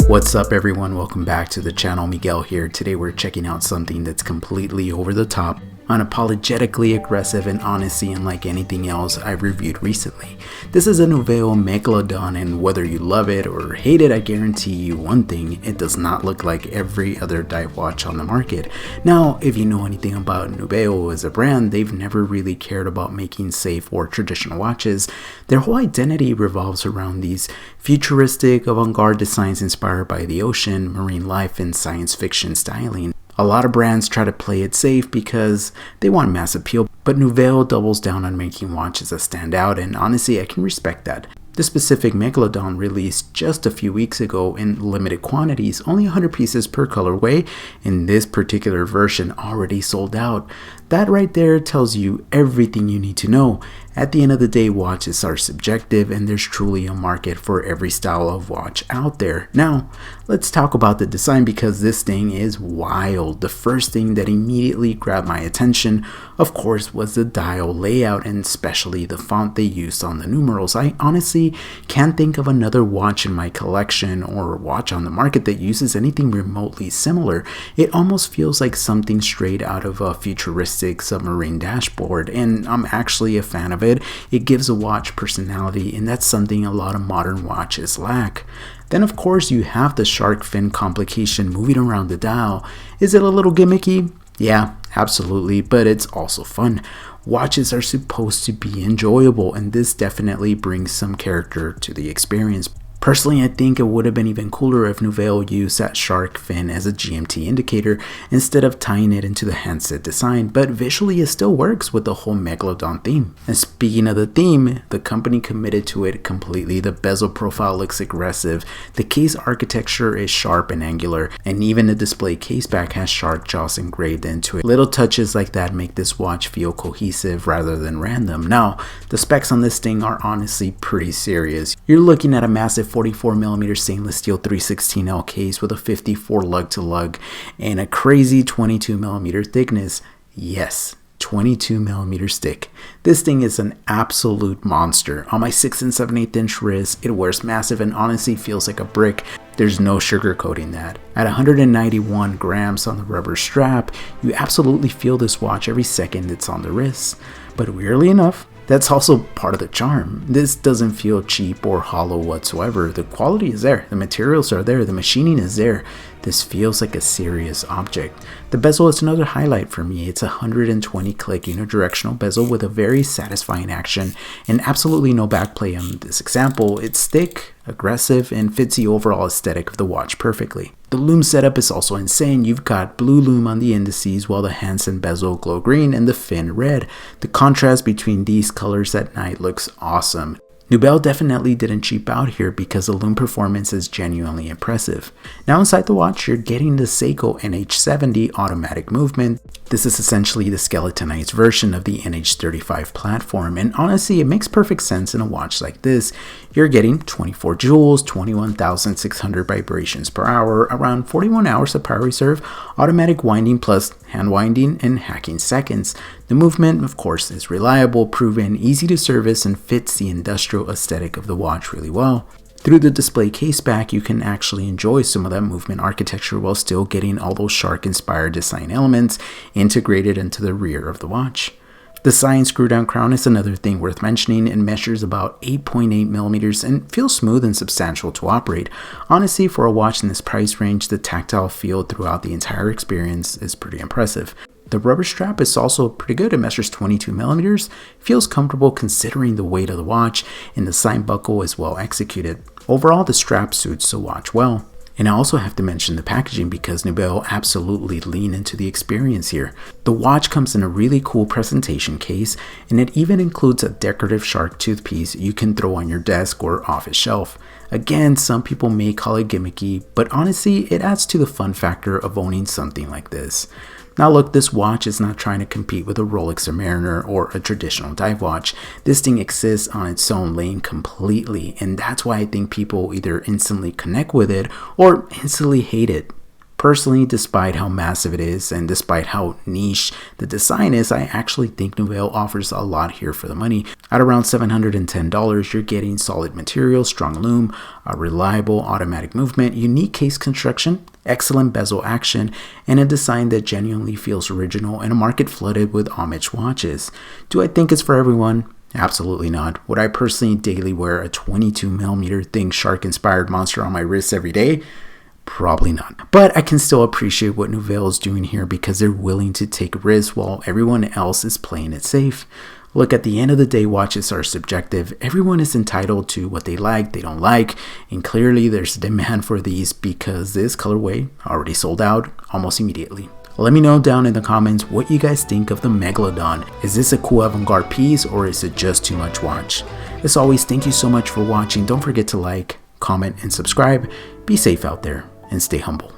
What's up everyone, welcome back to the channel. Miguel here. Today we're checking out something that's completely over the top, unapologetically aggressive, and honestly unlike anything else I've reviewed recently. This is a Nubeo MEGALODON, and whether you love it or hate it, I guarantee you one thing: it does not look like every other dive watch on the market. Now, if you know anything about Nubeo as a brand, they've never really cared about making safe or traditional watches. Their whole identity revolves around these futuristic, avant-garde designs inspired by the ocean, marine life, and science fiction styling. A lot of brands try to play it safe because they want mass appeal, but Nubeo doubles down on making watches that stand out, and honestly I can respect that. This specific MEGALODON released just a few weeks ago in limited quantities, only 100 pieces per colorway, and this particular version already sold out. That right there tells you everything you need to know. At the end of the day, watches are subjective, and there's truly a market for every style of watch out there. Now, let's talk about the design because this thing is wild. The first thing that immediately grabbed my attention, of course, was the dial layout and especially the font they used on the numerals. I honestly can't think of another watch in my collection or watch on the market that uses anything remotely similar. It almost feels like something straight out of a futuristic submarine dashboard, and I'm actually a fan of it. It gives a watch personality, and that's something a lot of modern watches lack. Then of course you have the shark fin complication moving around the dial. Is it a little gimmicky? Yeah, absolutely, but it's also fun. Watches are supposed to be enjoyable, and this definitely brings some character to the experience. Personally, I think it would have been even cooler if Nubeo used that shark fin as a GMT indicator instead of tying it into the handset design, but visually it still works with the whole MEGALODON theme. And speaking of the theme, the company committed to it completely. The bezel profile looks aggressive, the case architecture is sharp and angular, and even the display caseback has shark jaws engraved into it. Little touches like that make this watch feel cohesive rather than random. Now, the specs on this thing are honestly pretty serious. You're looking at a massive 44mm stainless steel 316L case with a 54 lug-to-lug and a crazy 22mm thickness. Yes, 22mm thick. This thing is an absolute monster. On my 6 7/8 inch wrist, it wears massive and honestly feels like a brick. There's no sugarcoating that. At 191 grams on the rubber strap, you absolutely feel this watch every second it's on the wrist. But weirdly enough, that's also part of the charm. This doesn't feel cheap or hollow whatsoever. The quality is there, the materials are there, the machining is there. This feels like a serious object. The bezel is another highlight for me. It's a 120 click unidirectional bezel with a very satisfying action and absolutely no backplay on this example. It's thick, aggressive, and fits the overall aesthetic of the watch perfectly. The lume setup is also insane. You've got blue lume on the indices while the hands and bezel glow green and the fin red. The contrast between these colors at night looks awesome. Nubeo definitely didn't cheap out here because the lume performance is genuinely impressive. Now inside the watch, you're getting the SoCal NH70 automatic movement. This is essentially the skeletonized version of the NH35 platform, and honestly it makes perfect sense in a watch like this. You're getting 24 joules, 21,600 vibrations per hour, around 41 hours of power reserve, automatic winding plus hand winding, and hacking seconds. The movement, of course, is reliable, proven, easy to service, and fits the industrial aesthetic of the watch really well. Through the display caseback, you can actually enjoy some of that movement architecture while still getting all those shark-inspired design elements integrated into the rear of the watch. The science screw-down crown is another thing worth mentioning and measures about 8.8 millimeters and feels smooth and substantial to operate. Honestly, for a watch in this price range, the tactile feel throughout the entire experience is pretty impressive. The rubber strap is also pretty good. It measures 22 millimeters, feels comfortable considering the weight of the watch, and the sign buckle is well executed. Overall, the strap suits the watch well. And I also have to mention the packaging because Nubeo absolutely lean into the experience here. The watch comes in a really cool presentation case, and it even includes a decorative shark tooth piece you can throw on your desk or office shelf. Again, some people may call it gimmicky, but honestly, it adds to the fun factor of owning something like this. Now look, this watch is not trying to compete with a Rolex or Mariner or a traditional dive watch. This thing exists on its own lane completely, and that's why I think people either instantly connect with it or instantly hate it. Personally, despite how massive it is and despite how niche the design is, I actually think Nouvelle offers a lot here for the money. At around $710, you're getting solid material, strong lume, a reliable automatic movement, unique case construction, excellent bezel action, and a design that genuinely feels original in a market flooded with homage watches. Do I think it's for everyone? Absolutely not. Would I personally daily wear a 22mm Think Shark inspired monster on my wrist every day? Probably not. But I can still appreciate what Nouvelle is doing here because they're willing to take risks while everyone else is playing it safe. Look, at the end of the day, watches are subjective. Everyone is entitled to what they like, they don't like, and clearly there's a demand for these because this colorway already sold out almost immediately. Let me know down in the comments what you guys think of the Megalodon. Is this a cool avant-garde piece or is it just too much watch? As always, thank you so much for watching. Don't forget to like, comment, and subscribe. Be safe out there and stay humble.